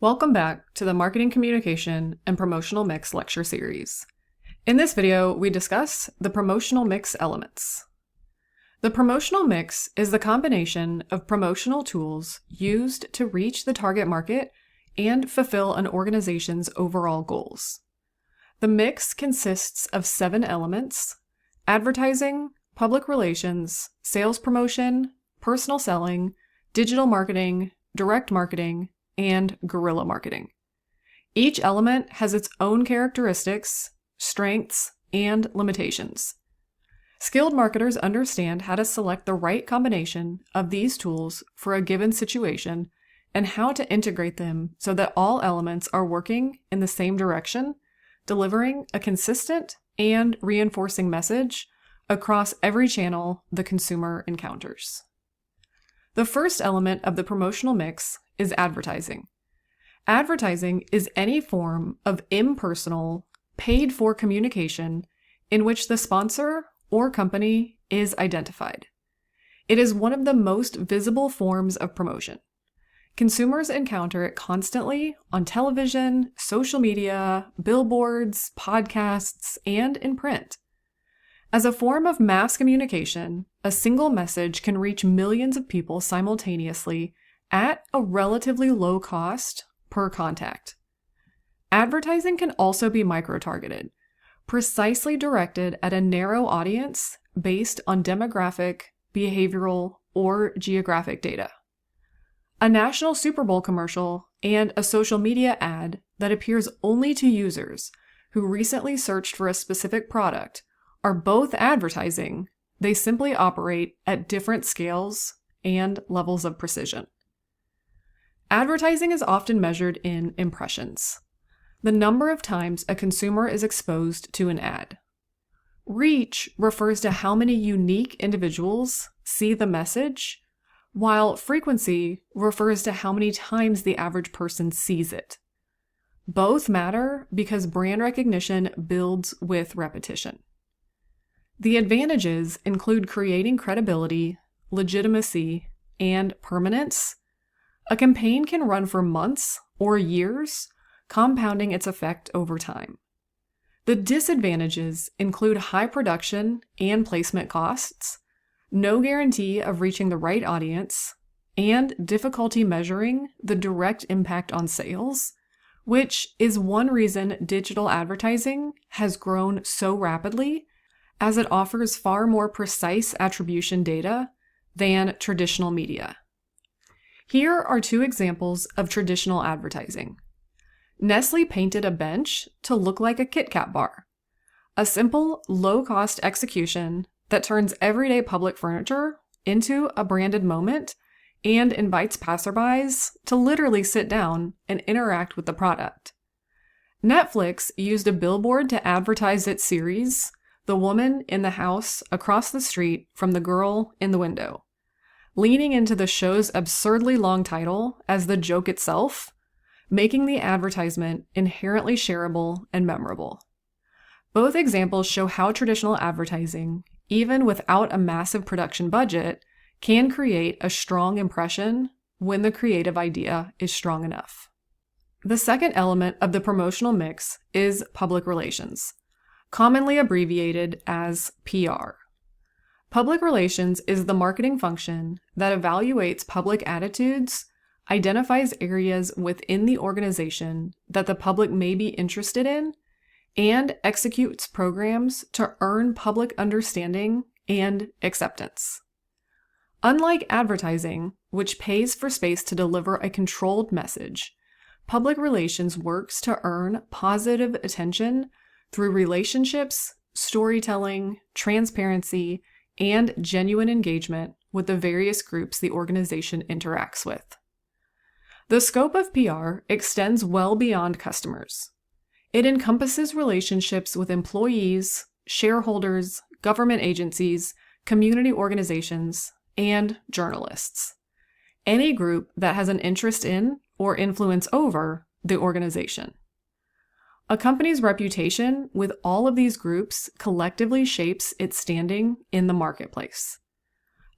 Welcome back to the Marketing Communication and Promotional Mix lecture series. In this video, we discuss the promotional mix elements. The promotional mix is the combination of promotional tools used to reach the target market and fulfill an organization's overall goals. The mix consists of 7 elements: advertising, public relations, sales promotion, personal selling, digital marketing, direct marketing, and guerrilla marketing. Each element has its own characteristics, strengths, and limitations. Skilled marketers understand how to select the right combination of these tools for a given situation and how to integrate them so that all elements are working in the same direction, delivering a consistent and reinforcing message across every channel the consumer encounters. The first element of the promotional mix is advertising. Advertising is any form of impersonal, paid-for communication in which the sponsor or company is identified. It is one of the most visible forms of promotion. Consumers encounter it constantly on television, social media, billboards, podcasts, and in print. As a form of mass communication, a single message can reach millions of people simultaneously at a relatively low cost per contact. Advertising can also be micro-targeted, precisely directed at a narrow audience based on demographic, behavioral, or geographic data. A national Super Bowl commercial and a social media ad that appears only to users who recently searched for a specific product are both advertising. They simply operate at different scales and levels of precision. Advertising is often measured in impressions, the number of times a consumer is exposed to an ad. Reach refers to how many unique individuals see the message, while frequency refers to how many times the average person sees it. Both matter because brand recognition builds with repetition. The advantages include creating credibility, legitimacy, and permanence. A campaign can run for months or years, compounding its effect over time. The disadvantages include high production and placement costs, no guarantee of reaching the right audience, and difficulty measuring the direct impact on sales, which is one reason digital advertising has grown so rapidly, as it offers far more precise attribution data than traditional media. Here are 2 examples of traditional advertising. Nestle painted a bench to look like a Kit Kat bar, a simple, low-cost execution that turns everyday public furniture into a branded moment and invites passerbys to literally sit down and interact with the product. Netflix used a billboard to advertise its series, The Woman in the House Across the Street from the Girl in the Window, leaning into the show's absurdly long title as the joke itself, making the advertisement inherently shareable and memorable. Both examples show how traditional advertising, even without a massive production budget, can create a strong impression when the creative idea is strong enough. The second element of the promotional mix is public relations, commonly abbreviated as PR. Public relations is the marketing function that evaluates public attitudes, identifies areas within the organization that the public may be interested in, and executes programs to earn public understanding and acceptance. Unlike advertising, which pays for space to deliver a controlled message, public relations works to earn positive attention through relationships, storytelling, transparency, and genuine engagement with the various groups the organization interacts with. The scope of PR extends well beyond customers. It encompasses relationships with employees, shareholders, government agencies, community organizations, and journalists. Any group that has an interest in or influence over the organization. A company's reputation with all of these groups collectively shapes its standing in the marketplace.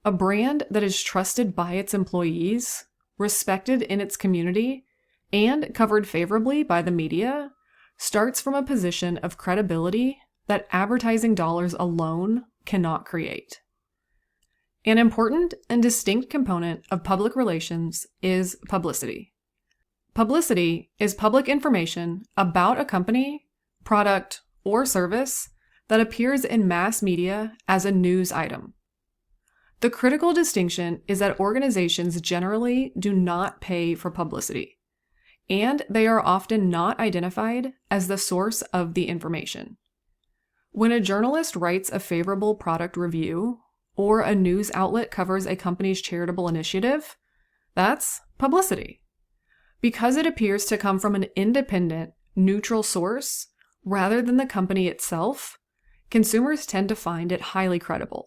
A brand that is trusted by its employees, respected in its community, and covered favorably by the media starts from a position of credibility that advertising dollars alone cannot create. An important and distinct component of public relations is publicity. Publicity is public information about a company, product, or service that appears in mass media as a news item. The critical distinction is that organizations generally do not pay for publicity, and they are often not identified as the source of the information. When a journalist writes a favorable product review, or a news outlet covers a company's charitable initiative, that's publicity. Because it appears to come from an independent, neutral source rather than the company itself, consumers tend to find it highly credible,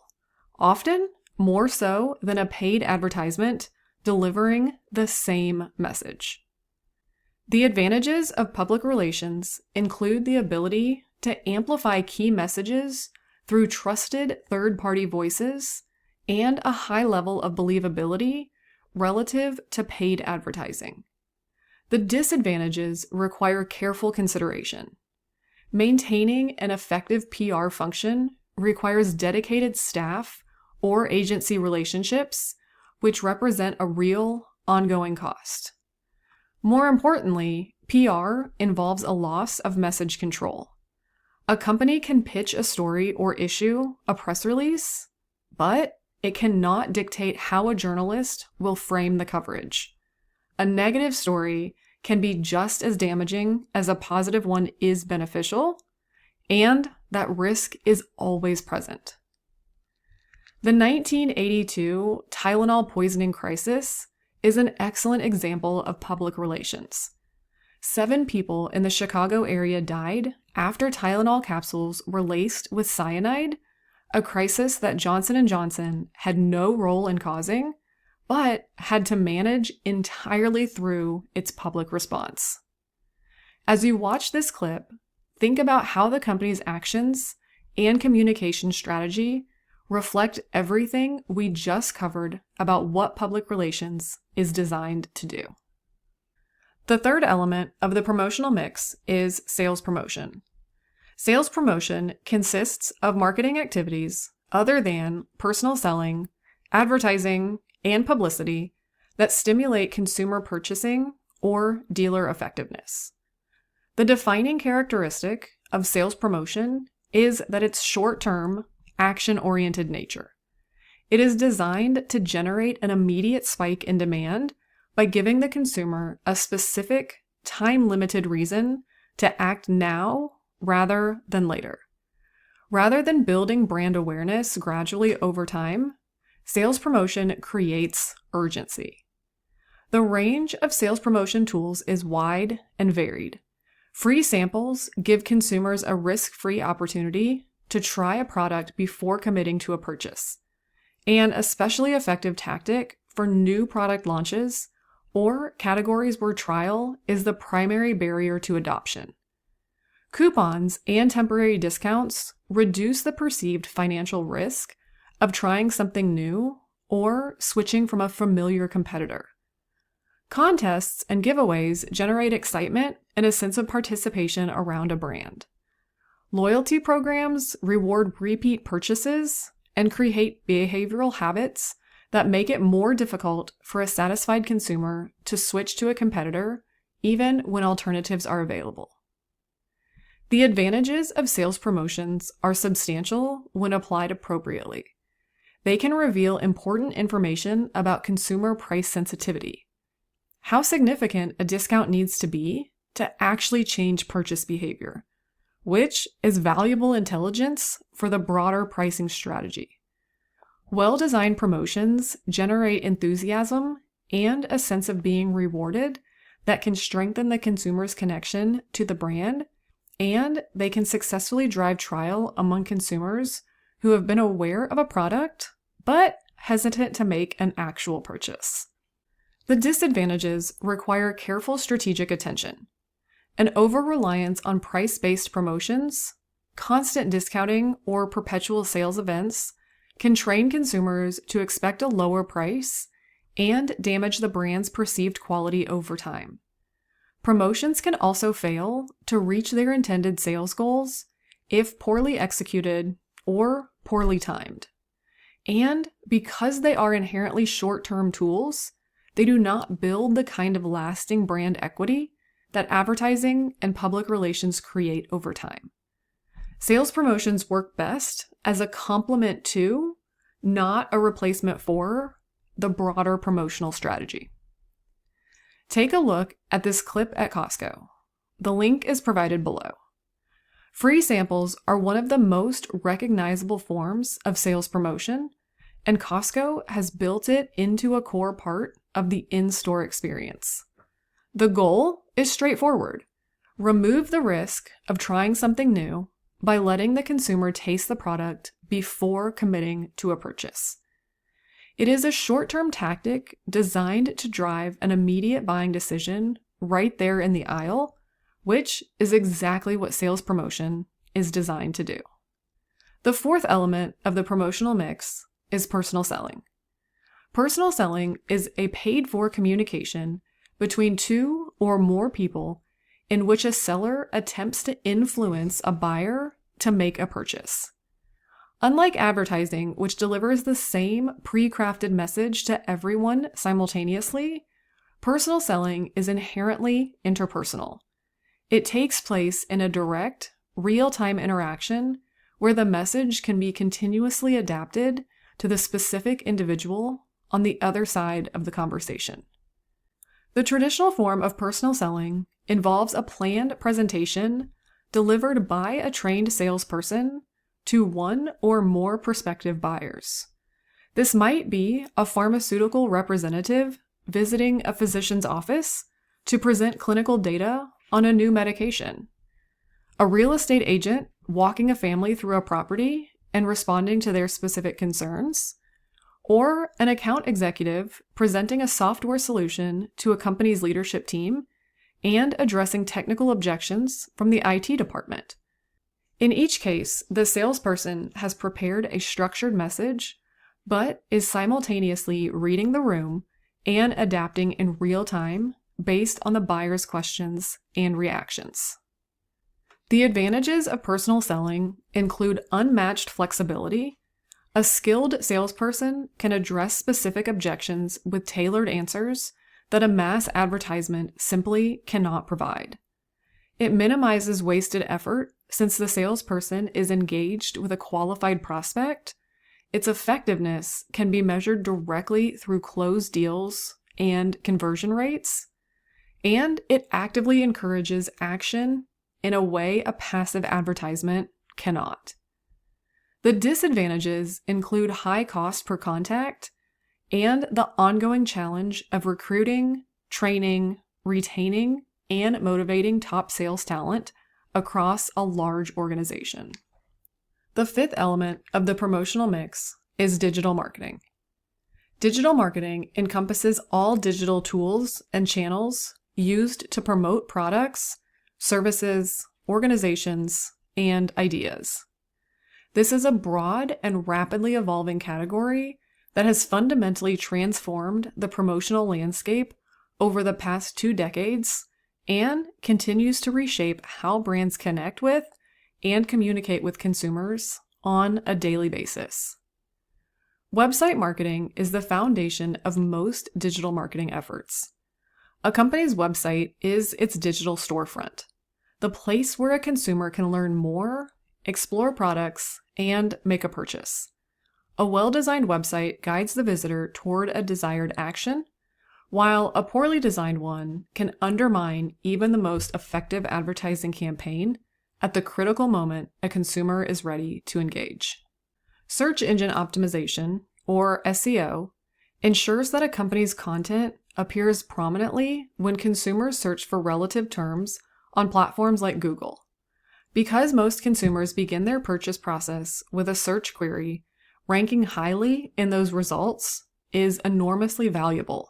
often more so than a paid advertisement delivering the same message. The advantages of public relations include the ability to amplify key messages through trusted third-party voices and a high level of believability relative to paid advertising. The disadvantages require careful consideration. Maintaining an effective PR function requires dedicated staff or agency relationships, which represent a real, ongoing cost. More importantly, PR involves a loss of message control. A company can pitch a story or issue a press release, but it cannot dictate how a journalist will frame the coverage. A negative story can be just as damaging as a positive one is beneficial, and that risk is always present. The 1982 Tylenol poisoning crisis is an excellent example of public relations. 7 people in the Chicago area died after Tylenol capsules were laced with cyanide, a crisis that Johnson & Johnson had no role in causing, but had to manage entirely through its public response. As you watch this clip, think about how the company's actions and communication strategy reflect everything we just covered about what public relations is designed to do. The third element of the promotional mix is sales promotion. Sales promotion consists of marketing activities other than personal selling, advertising, and publicity that stimulate consumer purchasing or dealer effectiveness. The defining characteristic of sales promotion is that it's short-term, action-oriented nature. It is designed to generate an immediate spike in demand by giving the consumer a specific, time-limited reason to act now rather than later. Rather than building brand awareness gradually over time, sales promotion creates urgency. The range of sales promotion tools is wide and varied. Free samples give consumers a risk-free opportunity to try a product before committing to a purchase, an especially effective tactic for new product launches or categories where trial is the primary barrier to adoption. Coupons and temporary discounts reduce the perceived financial risk of trying something new or switching from a familiar competitor. Contests and giveaways generate excitement and a sense of participation around a brand. Loyalty programs reward repeat purchases and create behavioral habits that make it more difficult for a satisfied consumer to switch to a competitor, even when alternatives are available. The advantages of sales promotions are substantial when applied appropriately. They can reveal important information about consumer price sensitivity, how significant a discount needs to be to actually change purchase behavior, which is valuable intelligence for the broader pricing strategy. Well-designed promotions generate enthusiasm and a sense of being rewarded that can strengthen the consumer's connection to the brand, and they can successfully drive trial among consumers who have been aware of a product but hesitant to make an actual purchase. The disadvantages require careful strategic attention. An over-reliance on price-based promotions, constant discounting, or perpetual sales events can train consumers to expect a lower price and damage the brand's perceived quality over time. Promotions can also fail to reach their intended sales goals if poorly executed or poorly timed. And because they are inherently short-term tools, they do not build the kind of lasting brand equity that advertising and public relations create over time. Sales promotions work best as a complement to, not a replacement for, the broader promotional strategy. Take a look at this clip at Costco. The link is provided below. Free samples are one of the most recognizable forms of sales promotion, and Costco has built it into a core part of the in-store experience. The goal is straightforward. Remove the risk of trying something new by letting the consumer taste the product before committing to a purchase. It is a short-term tactic designed to drive an immediate buying decision right there in the aisle, which is exactly what sales promotion is designed to do. The fourth element of the promotional mix is personal selling. Personal selling is a paid-for communication between two or more people in which a seller attempts to influence a buyer to make a purchase. Unlike advertising, which delivers the same pre-crafted message to everyone simultaneously, personal selling is inherently interpersonal. It takes place in a direct, real-time interaction where the message can be continuously adapted to the specific individual on the other side of the conversation. The traditional form of personal selling involves a planned presentation delivered by a trained salesperson to one or more prospective buyers. This might be a pharmaceutical representative visiting a physician's office to present clinical data on a new medication, a real estate agent walking a family through a property and responding to their specific concerns, or an account executive presenting a software solution to a company's leadership team and addressing technical objections from the IT department. In each case, the salesperson has prepared a structured message, but is simultaneously reading the room and adapting in real time based on the buyer's questions and reactions. The advantages of personal selling include unmatched flexibility. A skilled salesperson can address specific objections with tailored answers that a mass advertisement simply cannot provide. It minimizes wasted effort since the salesperson is engaged with a qualified prospect. Its effectiveness can be measured directly through closed deals and conversion rates, and it actively encourages action in a way a passive advertisement cannot. The disadvantages include high cost per contact and the ongoing challenge of recruiting, training, retaining, and motivating top sales talent across a large organization. The fifth element of the promotional mix is digital marketing. Digital marketing encompasses all digital tools and channels used to promote products, services, organizations, and ideas. This is a broad and rapidly evolving category that has fundamentally transformed the promotional landscape over the past 2 decades and continues to reshape how brands connect with and communicate with consumers on a daily basis. Website marketing is the foundation of most digital marketing efforts. A company's website is its digital storefront, the place where a consumer can learn more, explore products, and make a purchase. A well-designed website guides the visitor toward a desired action, while a poorly designed one can undermine even the most effective advertising campaign at the critical moment a consumer is ready to engage. Search engine optimization, or SEO, ensures that a company's content appears prominently when consumers search for relative terms on platforms like Google. Because most consumers begin their purchase process with a search query, ranking highly in those results is enormously valuable.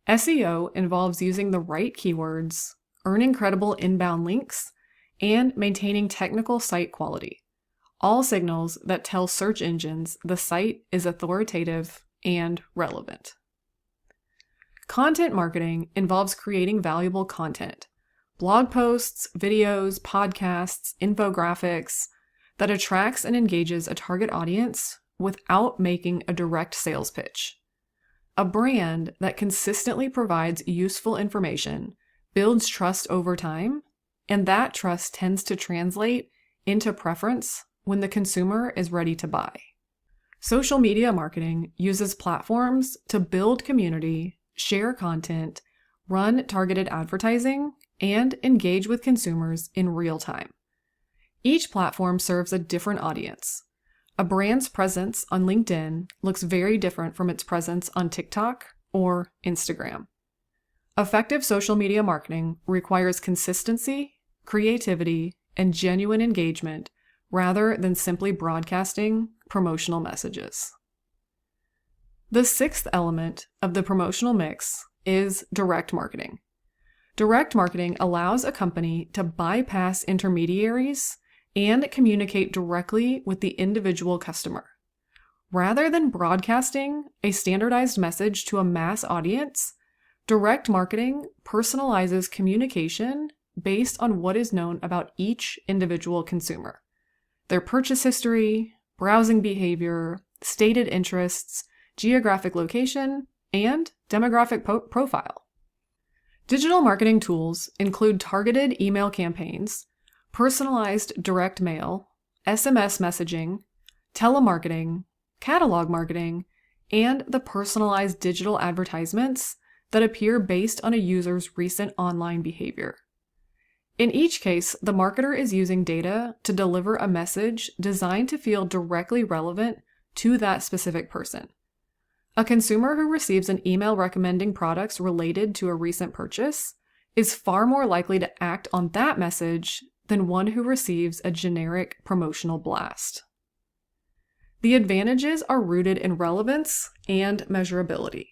SEO involves using the right keywords, earning credible inbound links, and maintaining technical site quality, all signals that tell search engines the site is authoritative and relevant. Content marketing involves creating valuable content, blog posts, videos, podcasts, infographics that attracts and engages a target audience without making a direct sales pitch. A brand that consistently provides useful information builds trust over time, and that trust tends to translate into preference when the consumer is ready to buy. Social media marketing uses platforms to build community, share content, run targeted advertising, and engage with consumers in real time. Each platform serves a different audience. A brand's presence on LinkedIn looks very different from its presence on TikTok or Instagram. Effective social media marketing requires consistency, creativity, and genuine engagement rather than simply broadcasting promotional messages. The sixth element of the promotional mix is direct marketing. Direct marketing allows a company to bypass intermediaries and communicate directly with the individual customer. Rather than broadcasting a standardized message to a mass audience, direct marketing personalizes communication based on what is known about each individual consumer: their purchase history, browsing behavior, stated interests, geographic location, and demographic profile. Digital marketing tools include targeted email campaigns, personalized direct mail, SMS messaging, telemarketing, catalog marketing, and the personalized digital advertisements that appear based on a user's recent online behavior. In each case, the marketer is using data to deliver a message designed to feel directly relevant to that specific person. A consumer who receives an email recommending products related to a recent purchase is far more likely to act on that message than one who receives a generic promotional blast. The advantages are rooted in relevance and measurability.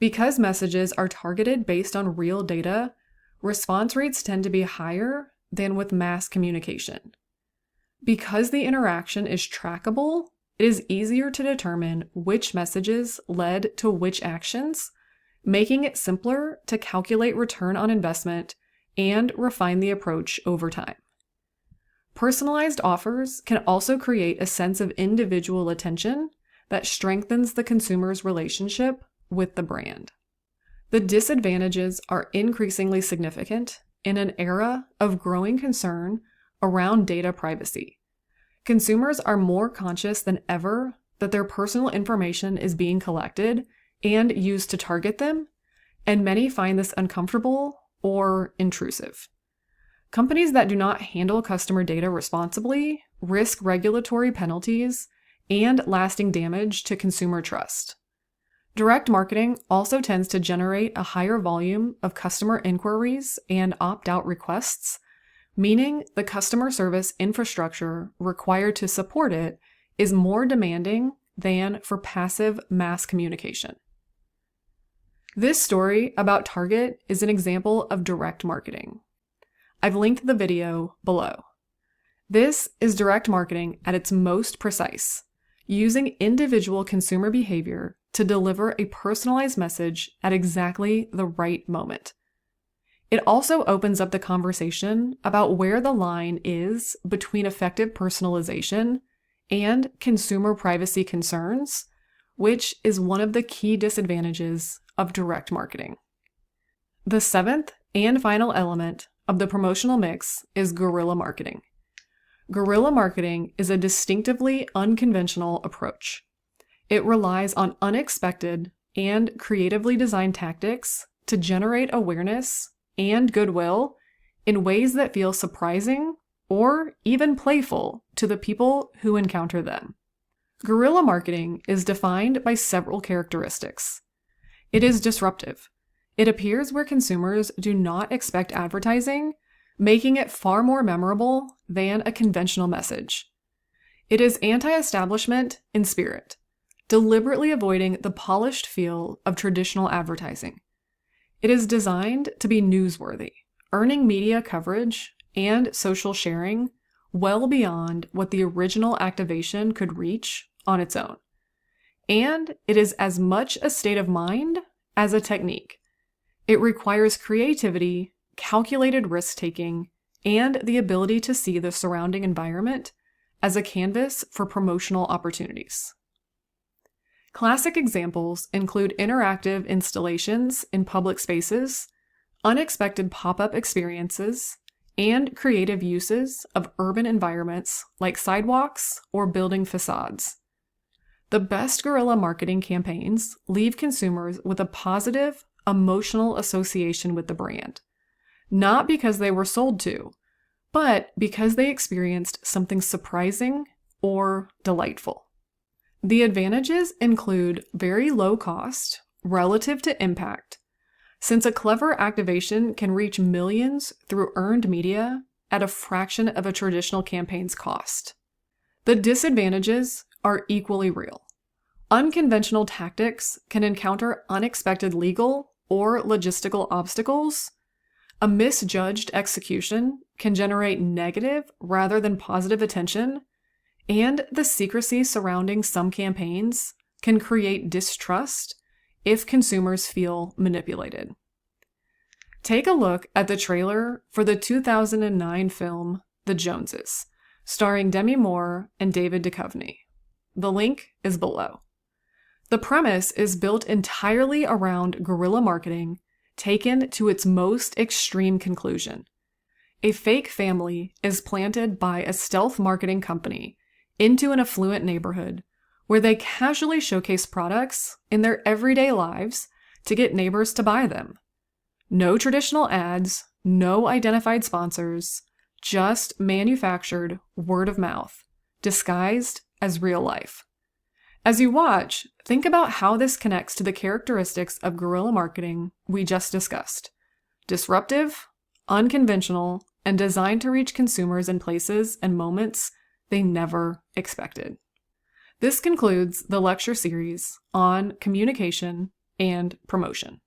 Because messages are targeted based on real data, response rates tend to be higher than with mass communication. Because the interaction is trackable, it is easier to determine which messages led to which actions, making it simpler to calculate return on investment and refine the approach over time. Personalized offers can also create a sense of individual attention that strengthens the consumer's relationship with the brand. The disadvantages are increasingly significant in an era of growing concern around data privacy. Consumers are more conscious than ever that their personal information is being collected and used to target them, and many find this uncomfortable or intrusive. Companies that do not handle customer data responsibly risk regulatory penalties and lasting damage to consumer trust. Direct marketing also tends to generate a higher volume of customer inquiries and opt-out requests, meaning the customer service infrastructure required to support it is more demanding than for passive mass communication. This story about Target is an example of direct marketing. I've linked the video below. This is direct marketing at its most precise, using individual consumer behavior to deliver a personalized message at exactly the right moment. It also opens up the conversation about where the line is between effective personalization and consumer privacy concerns, which is one of the key disadvantages of direct marketing. The seventh and final element of the promotional mix is guerrilla marketing. Guerrilla marketing is a distinctively unconventional approach. It relies on unexpected and creatively designed tactics to generate awareness and goodwill in ways that feel surprising or even playful to the people who encounter them. Guerrilla marketing is defined by several characteristics. It is disruptive. It appears where consumers do not expect advertising, making it far more memorable than a conventional message. It is anti-establishment in spirit, deliberately avoiding the polished feel of traditional advertising. It is designed to be newsworthy, earning media coverage and social sharing well beyond what the original activation could reach on its own. And it is as much a state of mind as a technique. It requires creativity calculated risk-taking, and the ability to see the surrounding environment as a canvas for promotional opportunities. Classic examples include interactive installations in public spaces, unexpected pop-up experiences, and creative uses of urban environments like sidewalks or building facades. The best guerrilla marketing campaigns leave consumers with a positive, emotional association with the brand, not because they were sold to, but because they experienced something surprising or delightful. The advantages include very low cost relative to impact, since a clever activation can reach millions through earned media at a fraction of a traditional campaign's cost. The disadvantages are equally real. Unconventional tactics can encounter unexpected legal or logistical obstacles. A misjudged execution can generate negative rather than positive attention, and the secrecy surrounding some campaigns can create distrust if consumers feel manipulated. Take a look at the trailer for the 2009 film The Joneses, starring Demi Moore and David Duchovny. The link is below. The premise is built entirely around guerrilla marketing taken to its most extreme conclusion. A fake family is planted by a stealth marketing company into an affluent neighborhood where they casually showcase products in their everyday lives to get neighbors to buy them. No traditional ads, no identified sponsors, just manufactured word of mouth, disguised as real life. As you watch, think about how this connects to the characteristics of guerrilla marketing we just discussed. Disruptive, unconventional, and designed to reach consumers in places and moments they never expected. This concludes the lecture series on communication and promotion.